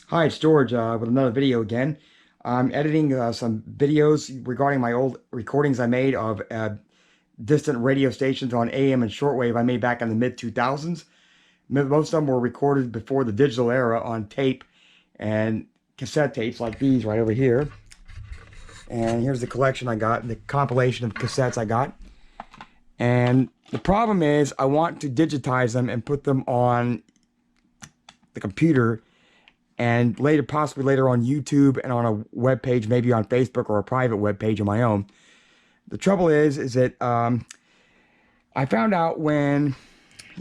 Hi, it's George with another video again. I'm editing some videos regarding my old recordings I made of distant radio stations on AM and shortwave I made back in the mid-2000s. Most of them were recorded before the digital era on tape and cassette tapes like these right over here. And here's the collection I got, the compilation of cassettes I got. And the problem is I want to digitize them and put them on the computer and possibly later on YouTube and on a web page, maybe on Facebook or a private web page of my own. The trouble is that I found out when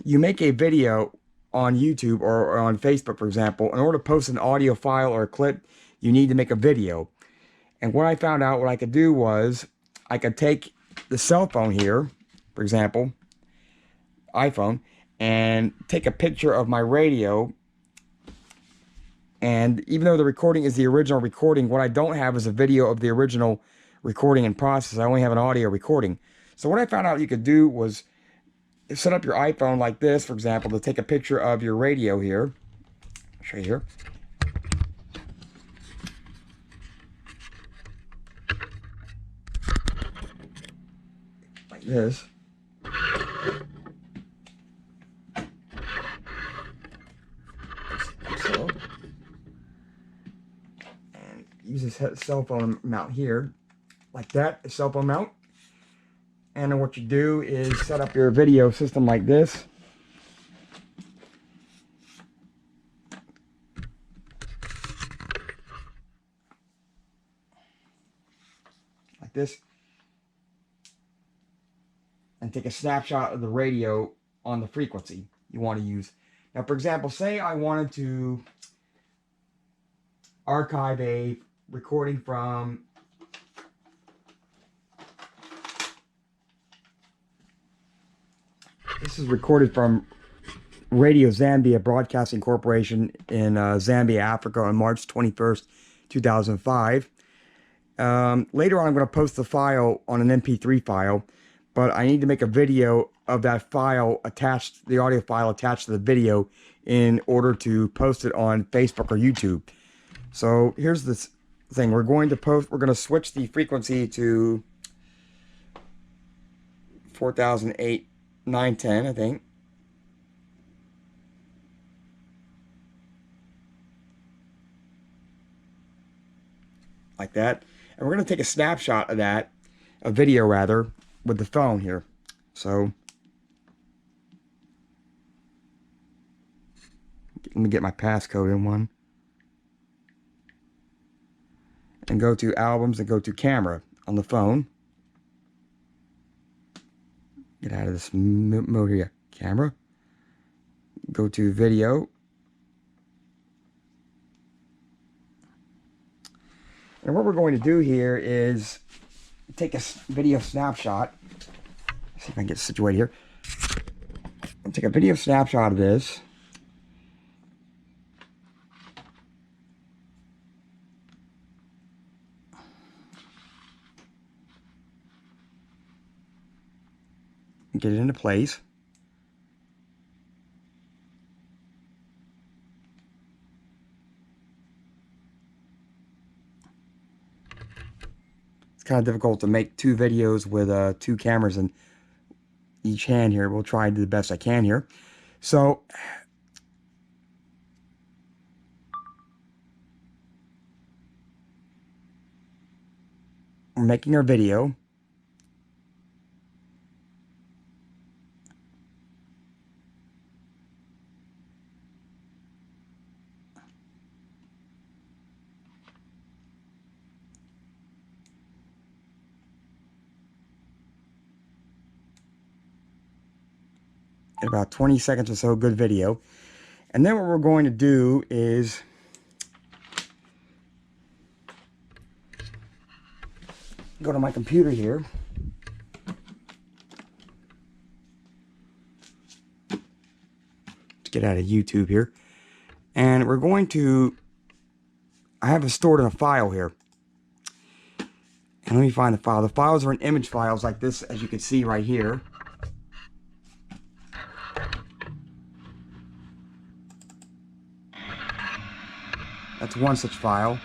you make a video on YouTube or on Facebook, for example, in order to post an audio file or a clip, you need to make a video. And what I found out, what I could do was I could take the cell phone here, for example, iPhone, and take a picture of my radio. And even though the recording is the original recording, what I don't have is a video of the original recording in process. I only have an audio recording. So what I found out you could do was set up your iPhone like this, for example, to take a picture of your radio here. I'll show you here. Like this. So. And use this cell phone mount here. Like that, a cell phone mount. And then what you do is set up your video system like this. Like this. And take a snapshot of the radio on the frequency you want to use. Now, for example, say I wanted to archive a recording from this is recorded from Radio Zambia Broadcasting Corporation in Zambia, Africa on March 21st, 2005. Later on, I'm going to post the file on an MP3 file, but I need to make a video of that file attached, the audio file attached to the video in order to post it on Facebook or YouTube. So here's this thing. We're going to switch the frequency to 4008 910, I think. Like that. And we're going to take a snapshot of that, a video rather, with the phone here. So let me get my passcode in one. And go to albums and go to camera on the phone. Get out of this mode here. Camera. Go to video. And what we're going to do here is take a video snapshot. Let's see if I can get situated here. I'll take a video snapshot of this. Get it into place. It's kind of difficult to make two videos with two cameras in each hand here. We'll try and do the best I can here. So we're making our video. About 20 seconds or so, good video. And then what we're going to do is go to my computer here. Let's get out of YouTube here. And we're going to, I have it stored in a file here. And let me find the file. The files are in image files like this, as you can see right here. That's one such file.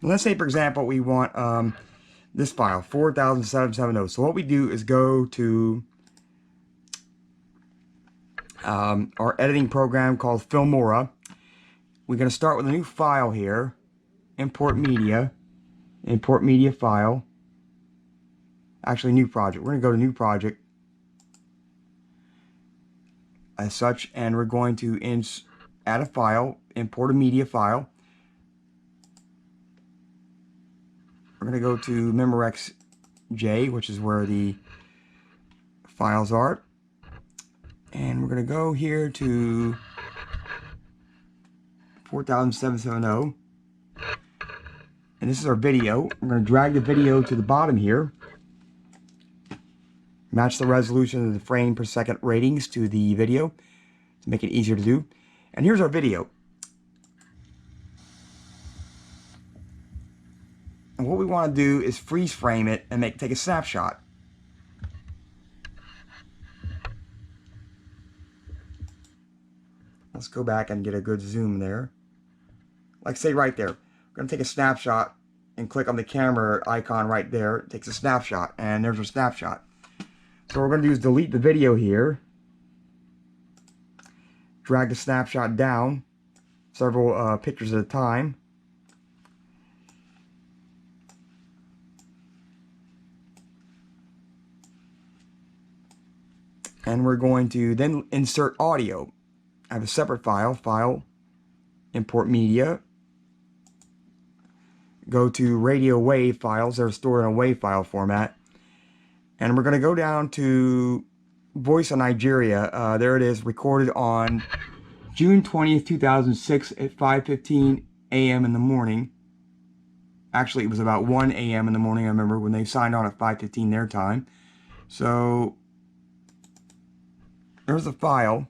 Let's say, for example, we want this file, 4770. So what we do is go to our editing program called Filmora. We're going to start with a new file here. Import media file. Actually, new project. We're going to go to new project as such, and we're going to add a file, import a media file. We're going to go to Memorex J, which is where the files are. And we're going to go here to 4770. And this is our video. I'm going to drag the video to the bottom here. Match the resolution of the frame per second ratings to the video to make it easier to do. And here's our video. And what we want to do is freeze frame it and take a snapshot. Let's go back and get a good zoom there. Like say right there. We're going to take a snapshot and click on the camera icon right there. It takes a snapshot, and there's our snapshot. So what we're going to do is delete the video here. Drag the snapshot down several pictures at a time. And we're going to then insert audio. I have a separate file, import media. Go to radio wave files. They're stored in a wave file format. And we're going to go down to Voice of Nigeria. There it is, recorded on June 20th, 2006 at 5:15 a.m. in the morning. Actually, it was about 1 a.m. in the morning, I remember, when they signed on at 5:15 their time. So there's the file.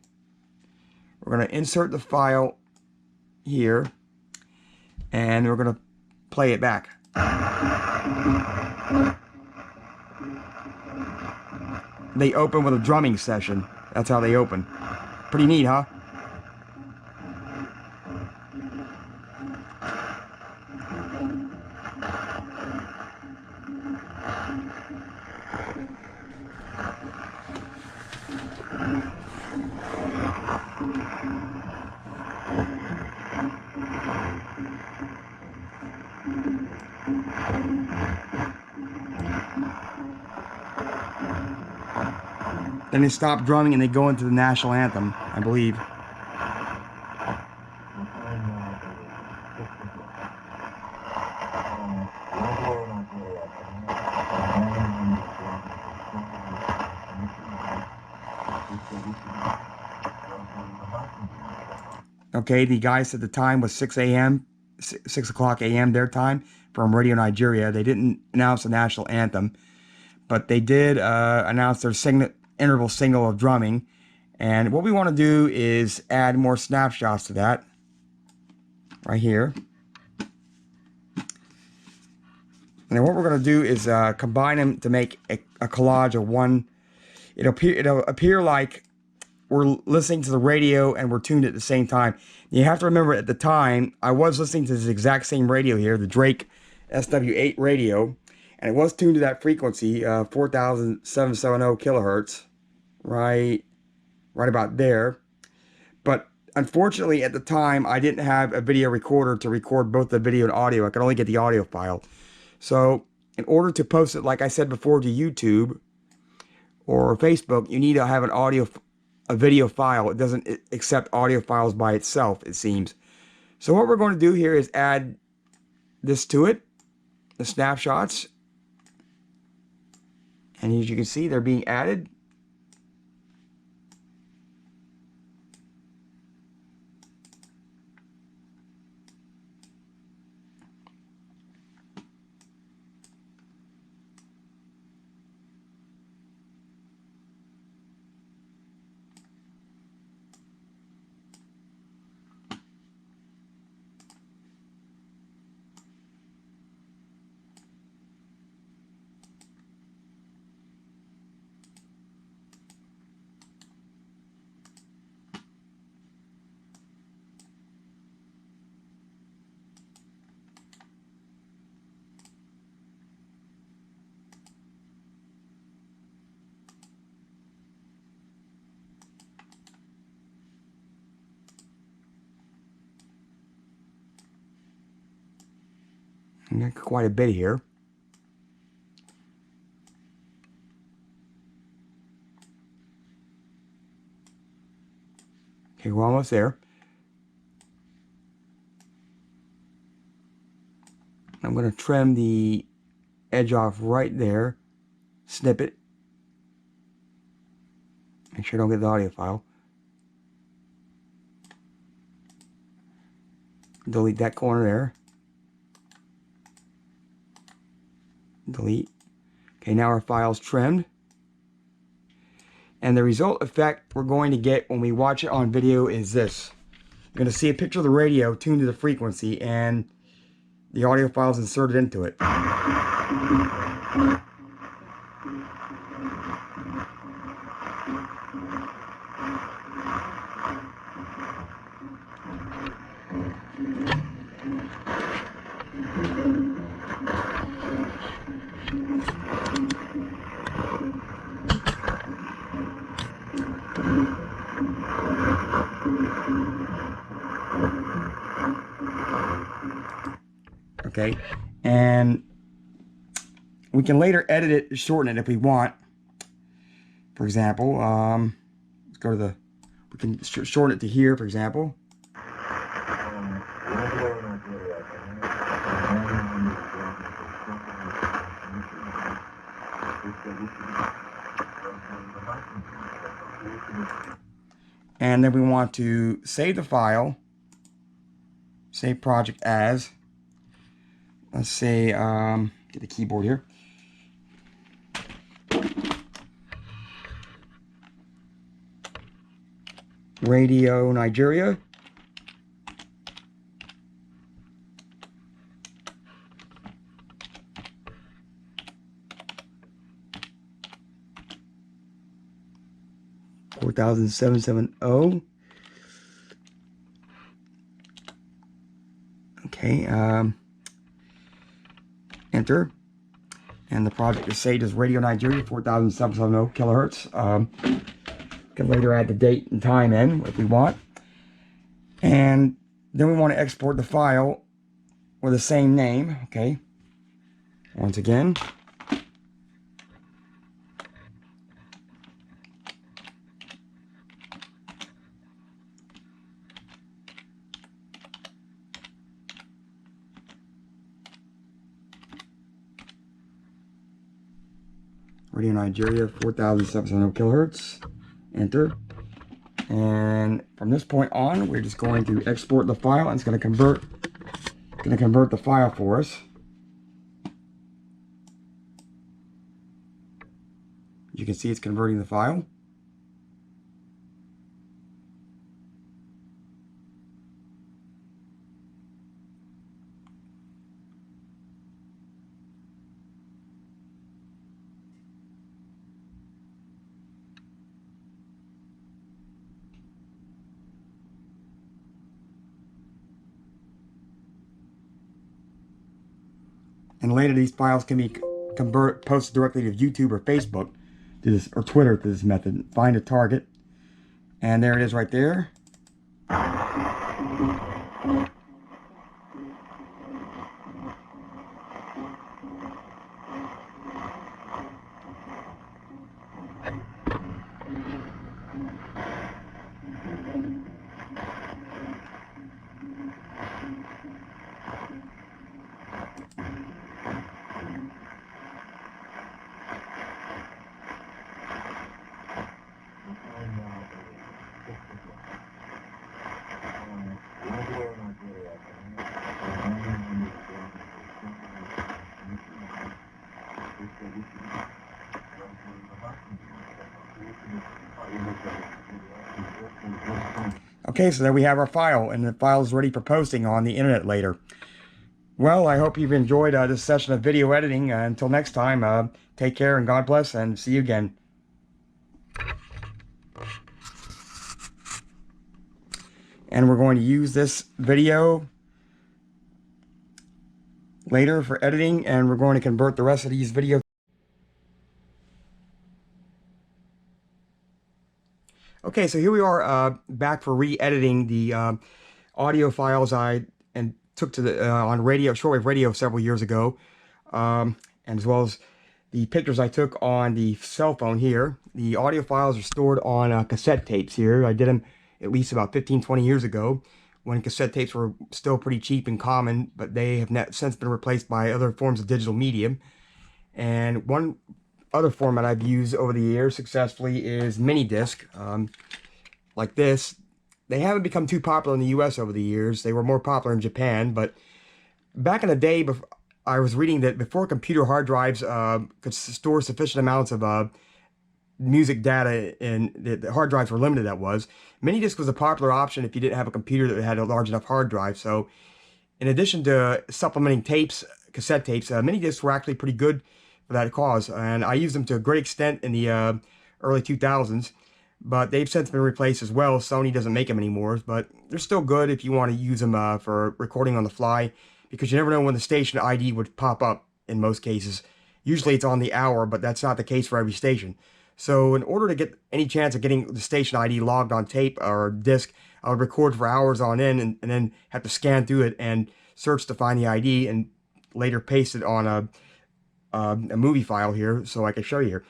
We're going to insert the file here, and we're going to play it back. They open with a drumming session. That's how they open. Pretty neat, huh? Then they stop drumming and they go into the national anthem, I believe. Okay, the guy said the time was 6 a.m., 6 o'clock a.m. their time from Radio Nigeria. They didn't announce the national anthem, but they did announce their interval signal of drumming. And what we want to do is add more snapshots to that right here. And then what we're going to do is combine them to make a collage of one. It'll appear like we're listening to the radio and we're tuned at the same time. You have to remember, at the time, I was listening to this exact same radio here, the Drake SW8 radio, and it was tuned to that frequency, 4,770 kilohertz, right about there. But unfortunately, at the time, I didn't have a video recorder to record both the video and audio. I could only get the audio file. So in order to post it, like I said before, to YouTube or Facebook, you need to have a video file. It doesn't accept audio files by itself, it seems. So what we're going to do here is add this to it, the snapshots. And as you can see, they're being added. I got quite a bit here. Okay, we're almost there. I'm going to trim the edge off right there. Snip it. Make sure I don't get the audio file. Delete that corner there. Delete. Okay, now our file's trimmed. And the result effect we're going to get when we watch it on video is this. You're going to see a picture of the radio tuned to the frequency and the audio files inserted into it. Okay, and we can later edit it, shorten it if we want. For example, let's go to the, we can shorten it to here, for example. And then we want to save the file, save project as, let's say, get the keyboard here. Radio Nigeria. $4,770. Okay, enter. And the project is saved as Radio Nigeria, 4,770 kilohertz. Can later add the date and time in if we want. And then we want to export the file with the same name. Okay. Once again. Radio Nigeria, 4,770 kilohertz. Enter. And from this point on, we're just going to export the file, and it's going to convert the file for us. You can see it's converting the file. And later these files can be posted directly to YouTube or Facebook to this, or Twitter to this method. Find a target. And there it is right there. Okay, so there we have our file, and the file is ready for posting on the internet later. Well, I hope you've enjoyed this session of video editing. Until next time, take care and God bless, and see you again. And we're going to use this video later for editing, and we're going to convert the rest of these videos. Okay, so here we are back for re-editing the audio files I took to the on radio, shortwave radio several years ago, and as well as the pictures I took on the cell phone here. The audio files are stored on cassette tapes here. I did them at least about 15-20 years ago when cassette tapes were still pretty cheap and common, but they have since been replaced by other forms of digital media. And one other format I've used over the years successfully is mini disc, like this. They haven't become too popular in the US over the years. They were more popular in Japan, but back in the day, I was reading that before computer hard drives could store sufficient amounts of music data, and the hard drives were limited, that was. Mini disc was a popular option if you didn't have a computer that had a large enough hard drive. So in addition to supplementing tapes, cassette tapes, mini discs were actually pretty good for that cause, and I used them to a great extent in the early 2000s, but they've since been replaced as well. Sony doesn't make them anymore, but they're still good if you want to use them for recording on the fly, because you never know when the station ID would pop up in most cases. Usually it's on the hour, but that's not the case for every station. So in order to get any chance of getting the station ID logged on tape or disc, I would record for hours on end and then have to scan through it and search to find the ID and later paste it on a movie file here so I can show you here.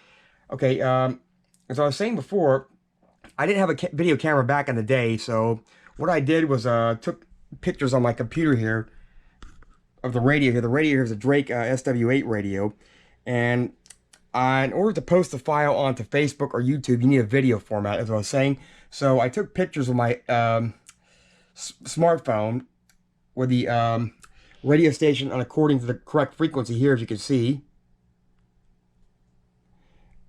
Okay, as I was saying before, I didn't have a video camera back in the day, so what I did was took pictures on my computer here of the radio here. The radio here is a Drake SW8 radio, and in order to post the file onto Facebook or YouTube, you need a video format, as I was saying. So I took pictures with my smartphone with the radio station on according to the correct frequency here, as you can see.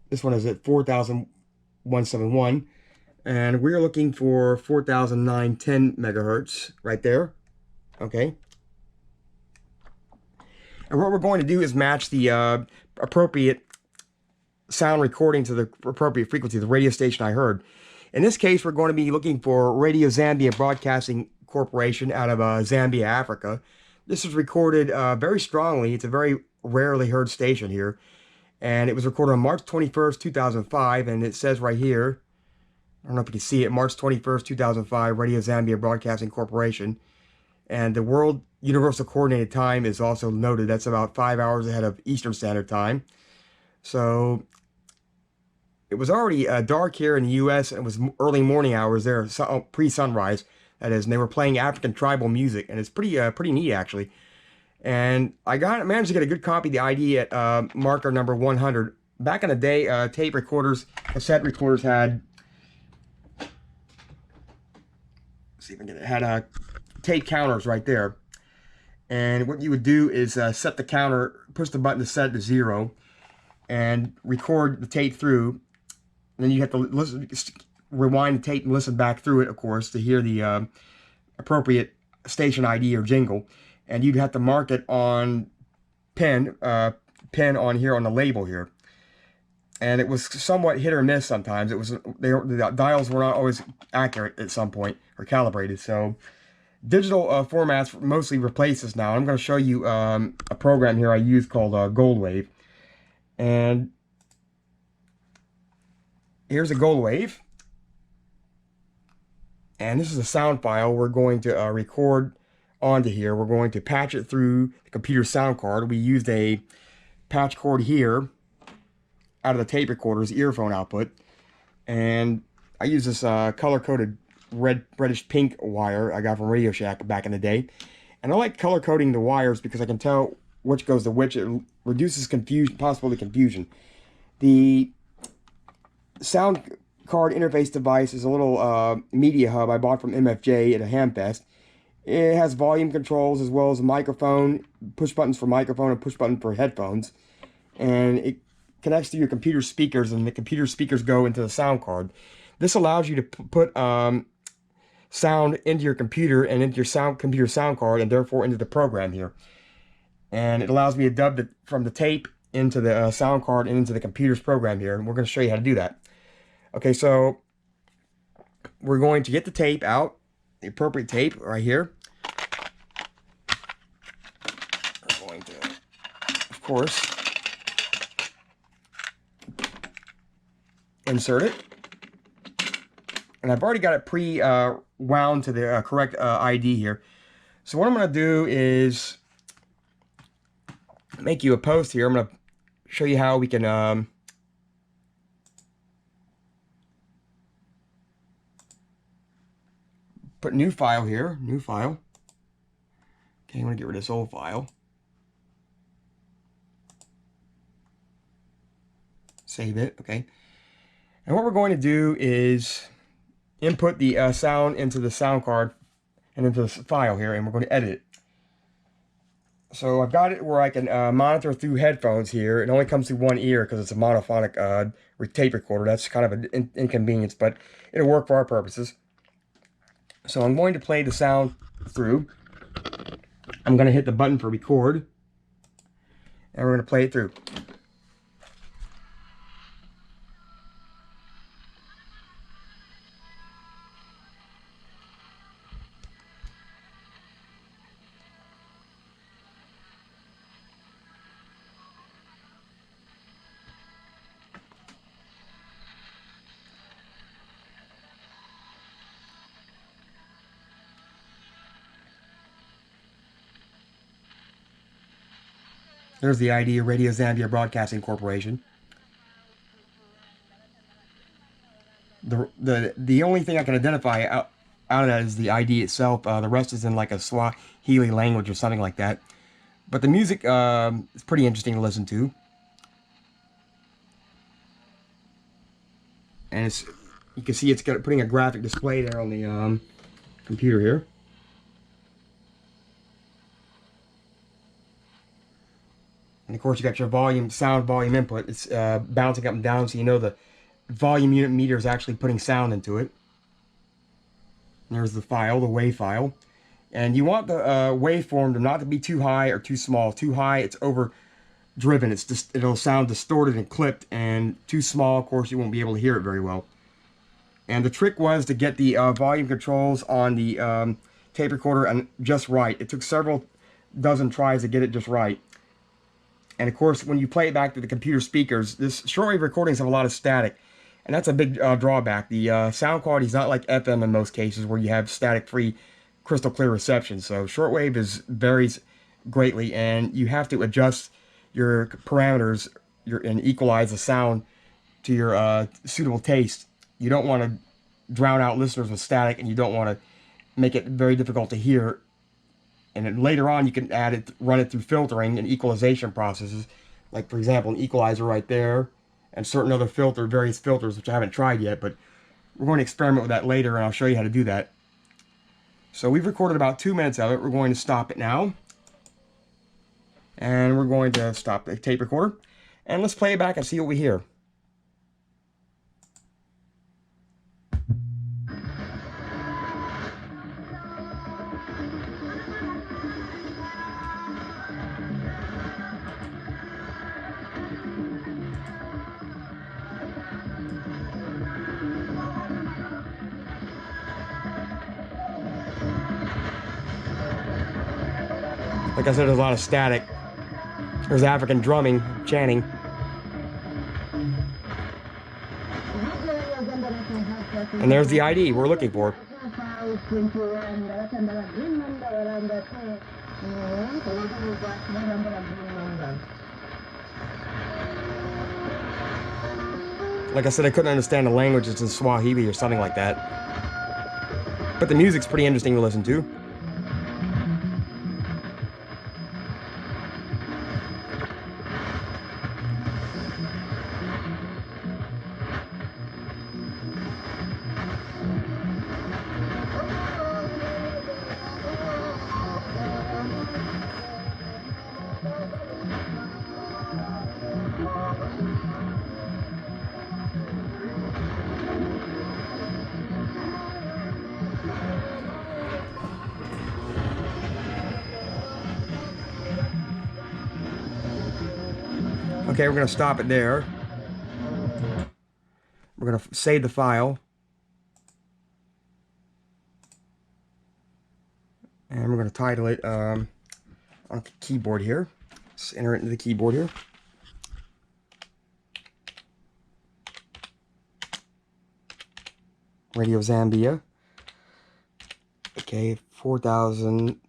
This one is at 4,171, and we're looking for 4,910 megahertz right there. Okay. And what we're going to do is match the appropriate sound recording to the appropriate frequency, the radio station I heard. In this case, we're going to be looking for Radio Zambia Broadcasting Corporation out of Zambia, Africa. This was recorded very strongly. It's a very rarely heard station here. And it was recorded on March 21st, 2005. And it says right here, I don't know if you can see it, March 21st, 2005, Radio Zambia Broadcasting Corporation. And the World Universal Coordinated Time is also noted. That's about 5 hours ahead of Eastern Standard Time. So it was already dark here in the U.S. and it was early morning hours there, pre-sunrise, that is. And they were playing African tribal music, and it's pretty neat, actually. And I managed to get a good copy of the ID at marker number 100. Back in the day, tape recorders, cassette recorders had, let's see if I can get it, had tape counters right there. And what you would do is set the counter, push the button to set it to 0, and record the tape through. And then you have to rewind the tape and listen back through it, of course, to hear the appropriate station ID or jingle. And you'd have to mark it on pen on here on the label here. And it was somewhat hit or miss sometimes. The dials were not always accurate at some point or calibrated. So digital formats mostly replace this now. I'm going to show you a program here I use called Goldwave. And here's a Goldwave. And this is a sound file we're going to record onto here. We're going to patch it through the computer sound card. We used a patch cord here out of the tape recorder's earphone output. And I use this color-coded reddish pink wire I got from Radio Shack back in the day. And I like color coding the wires because I can tell which goes to which. It reduces possible confusion. The sound card interface device is a little media hub I bought from MFJ at a Hamfest. It has volume controls as well as a microphone, push buttons for microphone and push button for headphones. And it connects to your computer speakers, and the computer speakers go into the sound card. This allows you to put sound into your computer and into your computer sound card, and therefore into the program here. And it allows me to dub it from the tape into the sound card and into the computer's program here. And we're going to show you how to do that. Okay, so we're going to get the tape out, the appropriate tape right here. We're going to, of course, insert it. And I've already got it pre-wound to the correct ID here. So what I'm going to do is make you a post here. I'm going to show you how we can put new file here, new file. Okay, I'm going to get rid of this old file. Save it, okay. And what we're going to do is input the sound into the sound card and into this file here, and we're going to edit it. So I've got it where I can monitor through headphones here. It only comes through one ear because it's a monophonic tape recorder. That's kind of an inconvenience, but it'll work for our purposes. So I'm going to play the sound through. I'm going to hit the button for record, and we're going to play it through. There's the ID of Radio Zambia Broadcasting Corporation. The only thing I can identify out of that is the ID itself. The rest is in like a Swahili language or something like that. But the music is pretty interesting to listen to. And it's, you can see it's putting a graphic display there on the computer here. And of course you got your sound volume input. It's bouncing up and down, so you know the volume unit meter is actually putting sound into it. And there's the file, the WAV file. And you want the waveform to not to be too high or too small. Too high, it's overdriven. It'll sound distorted and clipped. And too small, of course, you won't be able to hear it very well. And the trick was to get the volume controls on the tape recorder and just right. It took several dozen tries to get it just right. And of course, when you play it back to the computer speakers, this shortwave recordings have a lot of static. And that's a big drawback. The sound quality is not like FM in most cases where you have static-free, crystal clear reception. So shortwave varies greatly, and you have to adjust your parameters and equalize the sound to your suitable taste. You don't want to drown out listeners with static, and you don't want to make it very difficult to hear. And then later on, you can run it through filtering and equalization processes, like for example, an equalizer right there, and certain other various filters, which I haven't tried yet, but we're going to experiment with that later, and I'll show you how to do that. So we've recorded about 2 minutes of it. We're going to stop it now. And we're going to stop the tape recorder. And let's play it back and see what we hear. Like I said, there's a lot of static. There's African drumming, chanting. And there's the ID we're looking for. Like I said, I couldn't understand the language. It's in Swahili or something like that. But the music's pretty interesting to listen to. Okay, we're going to stop it there. We're going to save the file. And we're going to title it on the keyboard here. Let's enter it into the keyboard here. Radio Zambia. Okay, 4,000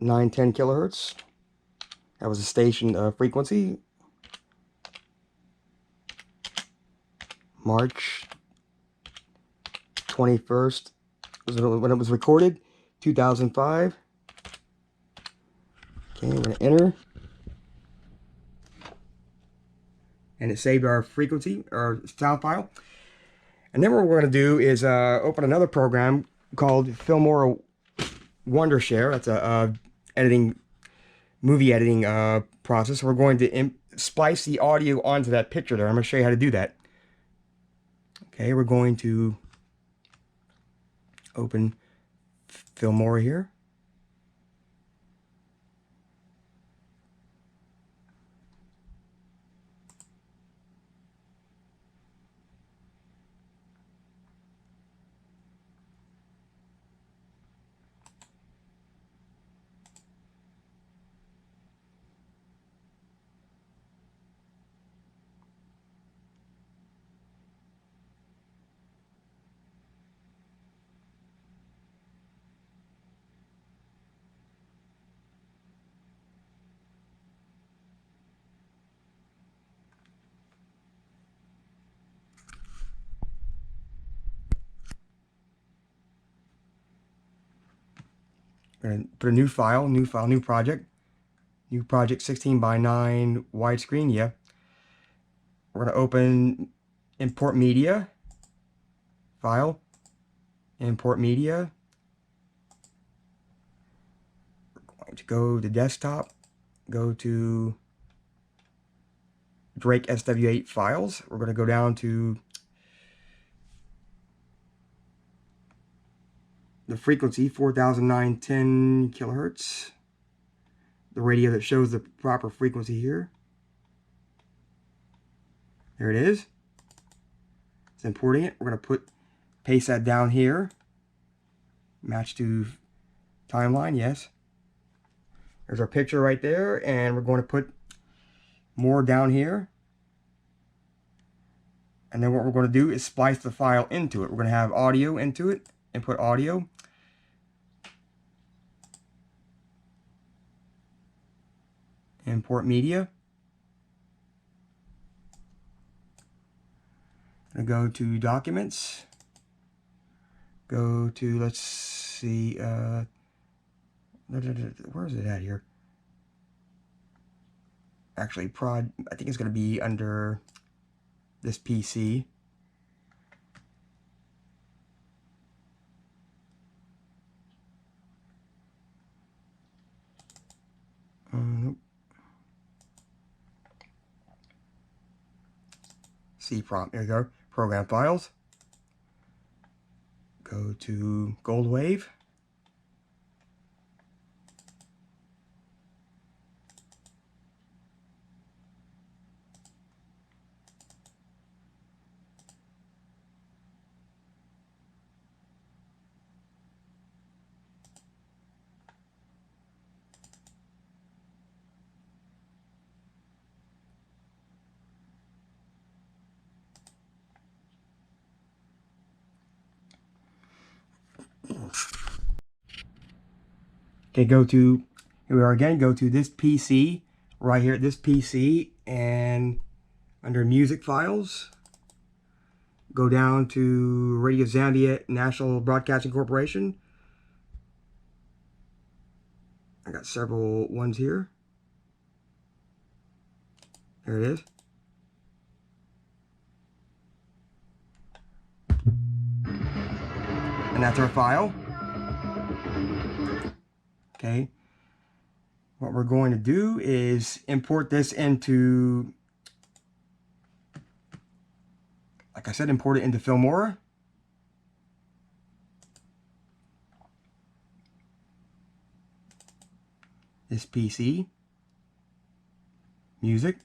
910 kilohertz. That was the station frequency. March 21st was when it was recorded, 2005. Okay, we're going to enter. And it saved our frequency, our sound file. And then what we're going to do is open another program called Filmora Wondershare. That's a movie editing process. We're going to splice the audio onto that picture there. I'm going to show you how to do that. Okay, we're going to open Filmora here. Going to put a new file, new project. New project 16:9 widescreen, yeah. We're going to open import media, file, import media. We're going to go to desktop, go to Drake SW8 files. We're going to go down to the frequency, 4,910 kilohertz. The radio that shows the proper frequency here. There it is. It's importing it. We're going to paste that down here. Match to timeline, yes. There's our picture right there, and we're going to put more down here. And then what we're going to do is splice the file into it. We're going to have audio into it, input audio. Import media. I'm going to go to documents. Go to, let's see, where is it at here? Actually, I think it's going to be under this PC. Nope. C prompt. There you go. Program files. Go to Gold Wave. Okay, here we are again, go to this PC, right here at this PC, and under music files, go down to Radio Zambia National Broadcasting Corporation. I got several ones here. There it is. And that's our file. Okay. What we're going to do is import this into, like I said, import it into Filmora. This PC. Music.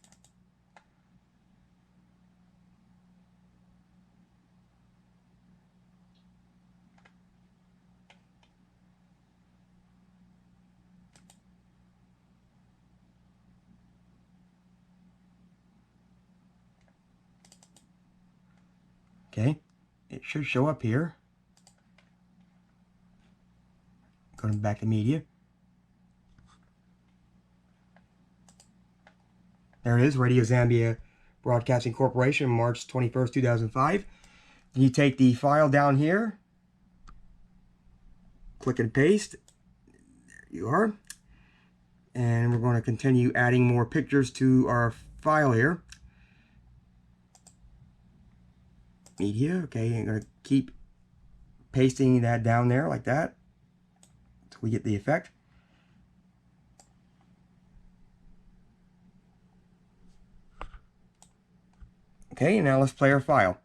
Okay, it should show up here. Going back to media. There it is, Radio Zambia Broadcasting Corporation, March 21st, 2005. Then you take the file down here, click and paste. There you are. And we're going to continue adding more pictures to our file here. Media, okay, I'm going to keep pasting that down there like that until we get the effect. Okay, now let's play our file.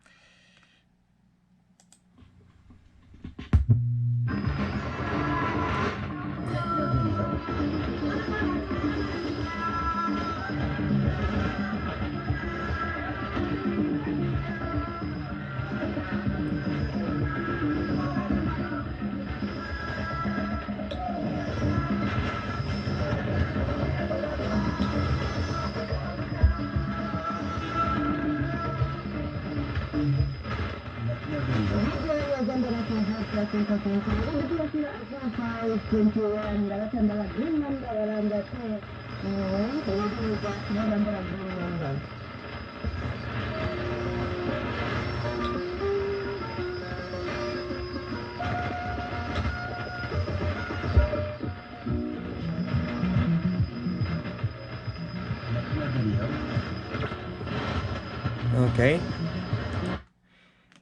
Okay.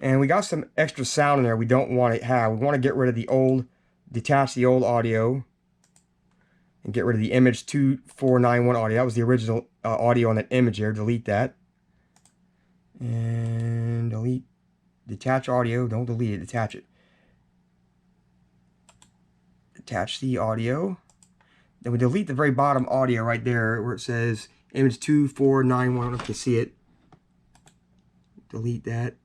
And we got some extra sound in there we don't want to have. We want to get rid of the old, detach the old audio, and get rid of the image 2491 audio. That was the original audio on that image here. Delete that. And delete, detach audio. Don't delete it, detach it. Detach the audio. Then we delete the very bottom audio right there where it says image 2491. I don't know if you can see it. Delete that.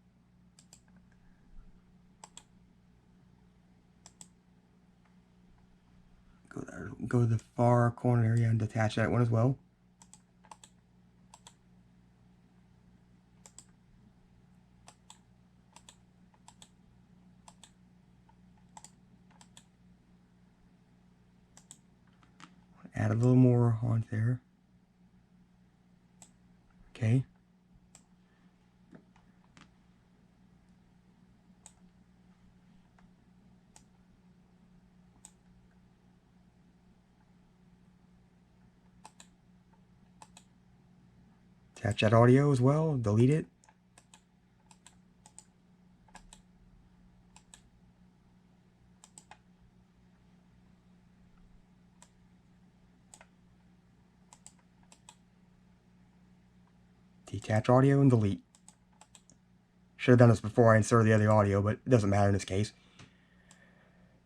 Go to the far corner area and detach that one as well. Add a little more on there. Okay. Attach that audio as well, delete it. Detach audio and delete. Should have done this before I inserted the other audio, but it doesn't matter in this case.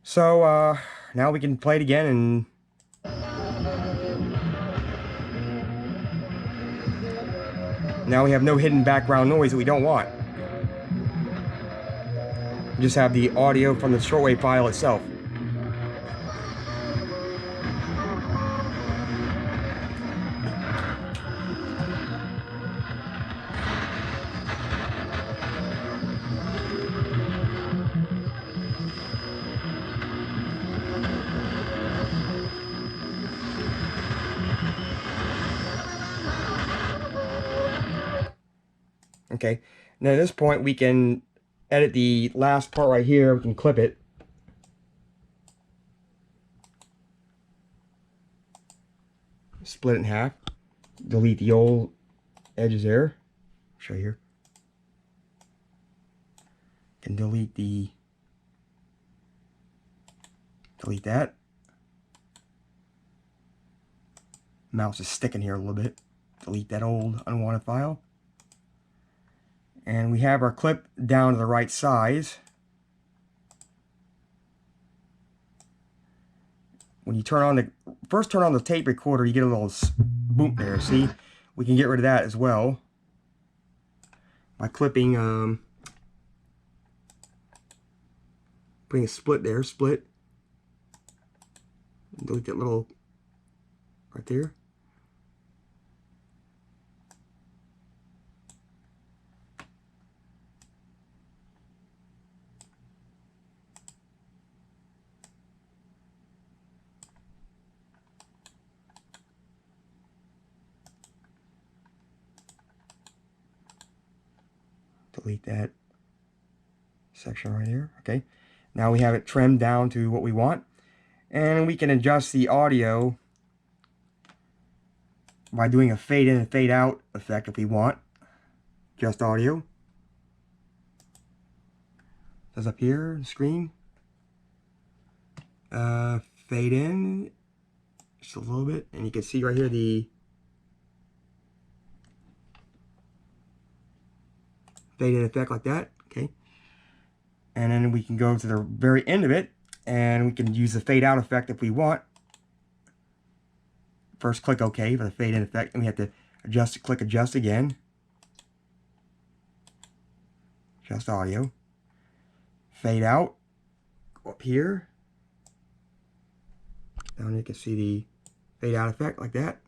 So now we can play it again, and now we have no hidden background noise that we don't want. We just have the audio from the shortwave file itself. Okay, now at this point we can edit the last part right here. We can clip it. Split it in half. Delete the old edges there. Show you here. Can delete that. Mouse is sticking here a little bit. Delete that old unwanted file. And we have our clip down to the right size. When you turn on the tape recorder, you get a little boom there. See, we can get rid of that as well by clipping, putting a split there, split. Delete that little right there. delete that section right here. Okay, now we have it trimmed down to what we want, and we can adjust the audio by doing a fade in and fade out effect if we want. Just audio. It says up here on the screen. Fade in just a little bit, and you can see right here the fade in effect like that. Okay, and then we can go to the very end of it, and we can use the fade out effect if we want. First click OK for the fade in effect, and we have to adjust, click adjust again. Adjust audio. Fade out. Go up here. Down you can see the fade out effect like that.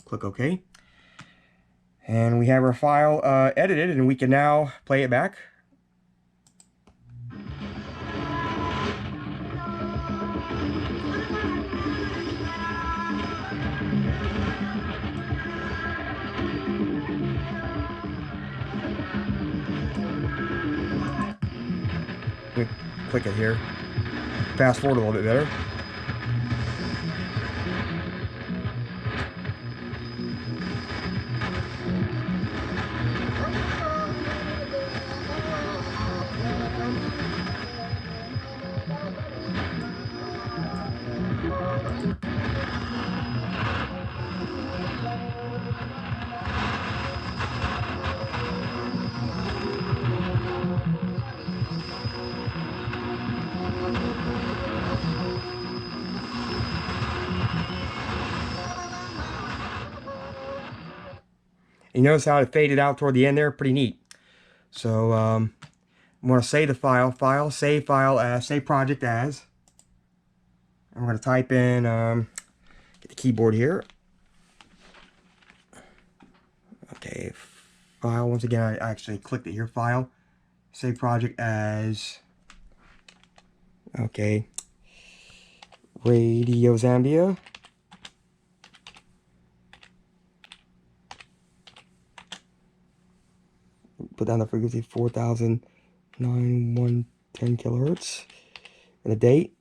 Click OK. And we have our file edited, and we can now play it back. Click it here. Fast forward a little bit better. You notice how it faded out toward the end there? Pretty neat. So I'm going to save the file, save file as, save project as. I'm going to type in, get the keyboard here. Okay, file, once again, I actually clicked it here, file, save project as, okay, Radio Zambia. Put down the frequency 4,910 kilohertz. And the date,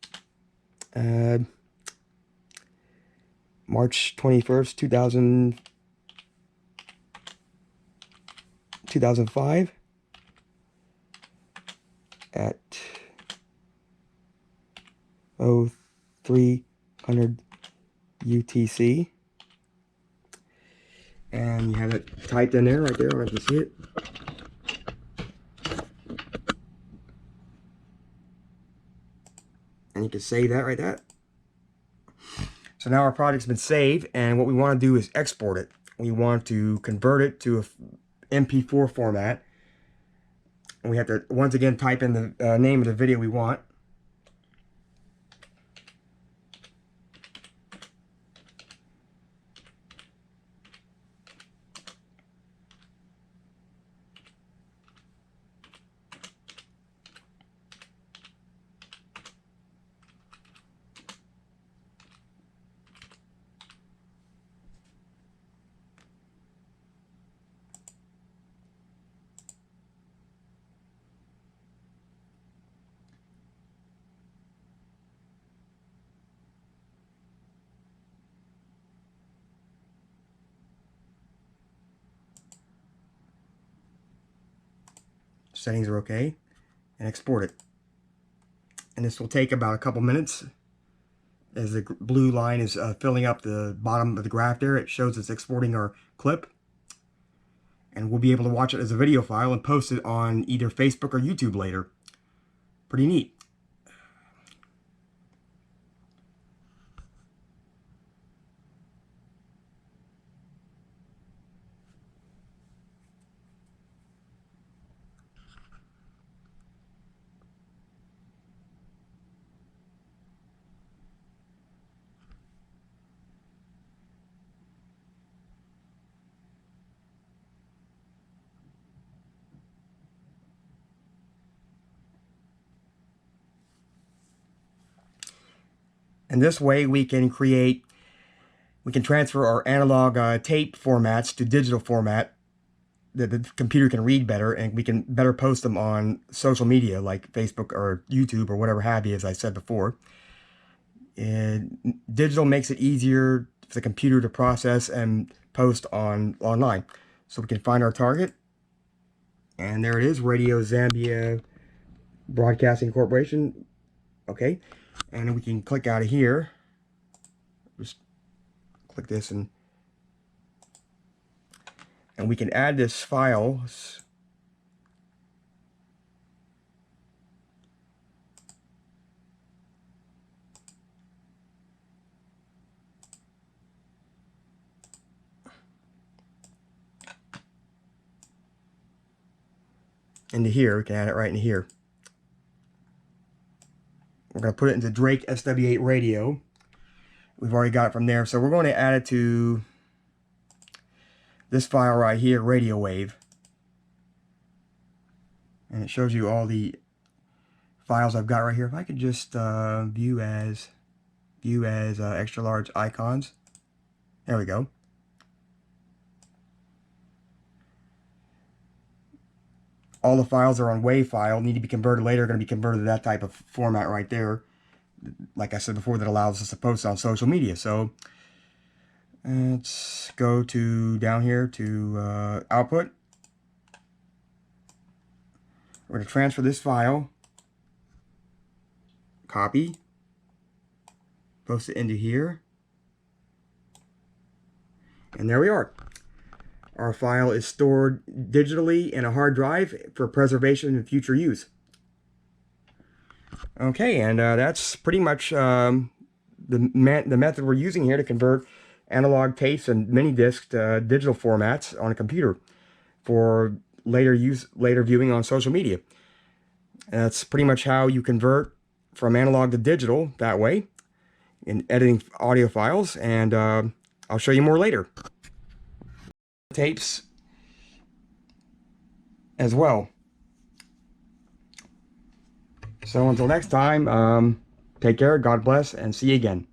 March 21st, 2005 at 0300 UTC. And you have it typed in there, right there, I can see it. And you can save that right there. So now our project's been saved, and what we want to do is export it. We want to convert it to a MP4 format. And we have to, once again, type in the name of the video we want. Settings are okay, and export it. And this will take about a couple minutes. As the blue line is filling up the bottom of the graph there, it shows it's exporting our clip. And we'll be able to watch it as a video file and post it on either Facebook or YouTube later. Pretty neat. And this way we can transfer our analog tape formats to digital format the computer can read better, and we can better post them on social media like Facebook or YouTube or whatever have you, as I said before. And digital makes it easier for the computer to process and post online. So we can find our target, and there it is, Radio Zambia Broadcasting Corporation. Okay, and then we can click out of here. Just click this, and we can add this file. Into here. We can add it right into here. We're going to put it into Drake SW8 radio. We've already got it from there, so we're going to add it to this file right here, radio wave, and it shows you all the files I've got right here. If I could just view as extra large icons. There we go. All the files are on WAV file, need to be converted later, are going to be converted to that type of format right there. Like I said before, that allows us to post on social media. So let's go to down here to output. We're going to transfer this file, copy, post it into here, and there we are. Our file is stored digitally in a hard drive for preservation and future use. Okay, and that's pretty much the method we're using here to convert analog tapes and mini discs to digital formats on a computer for later viewing on social media. That's pretty much how you convert from analog to digital that way in editing audio files, and I'll show you more later. Tapes as well. So until next time, take care, God bless, and see you again.